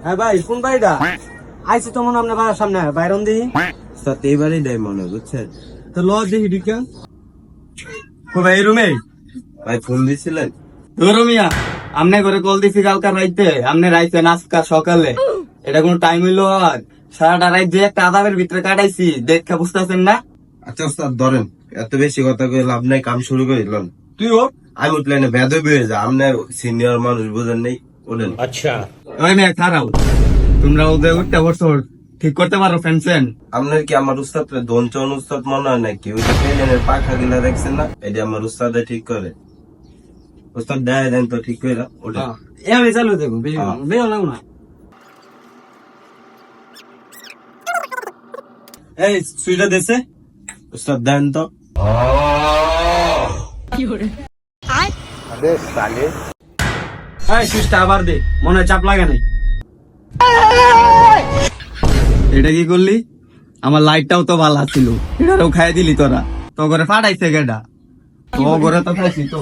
হ্যাঁ ভাই কোন বাড়িটা? আইসি তো মনে হয় আপনার বাড়ির সামনে বাইরন দিই সাথে এইবারই দেয় মনে বুঝছেন। তো ল দেখি ঢুকা ও ভাই রুমে ভাই ফোন দিছিলেন? ধরো মিয়া আমনে করে কল দিছি কালকা রাইতে আমনে রাইতে আজকা সকালে এটা কোন টাইম হইলো আর সারাটা রাত যে একটা আদাবের ভিতরে কাটাইছি দেখা বুঝতেছেন না আচ্ছা ওস্তাদ ধরেন, এত বেশি কথা কয়ে লাভ নাই, কাম শুরু করে দিলেন। তুই ও আমি উঠলে না বেদব হয়ে যা, আপনার সিনিয়র মানুষ বোঝেন নেই ওঠেন। ওই মেয়ে খারাপ তোমরা ওদের উঠতে বসো ঠিক করতে পারো ফ্যানসেন আপনার কি আমার উস্তাদ দঞ্চন উস্তাদ মনে হয় নাকি? ওই যে পেলেনের পাখা গিলা দেখছেন না, এটা আমার উস্তাদে ঠিক করে। উস্তাদ দেয় দেন তো ঠিক করে ওঠেন। এ আমি চালু দেখো হ্যাঁ। বেও লাগো না এই সুইটা দেশে উস্তাদ দেন তো। এই সুইচটা আবার দে মনে হয় চাপ লাগে নাই এটা কি করলি আমার লাইটটাও তো ভালো ছিল এটাও খাই দিলি তোরা তো করে ফাটাইছে গেটা তো করে তো খাইছি তো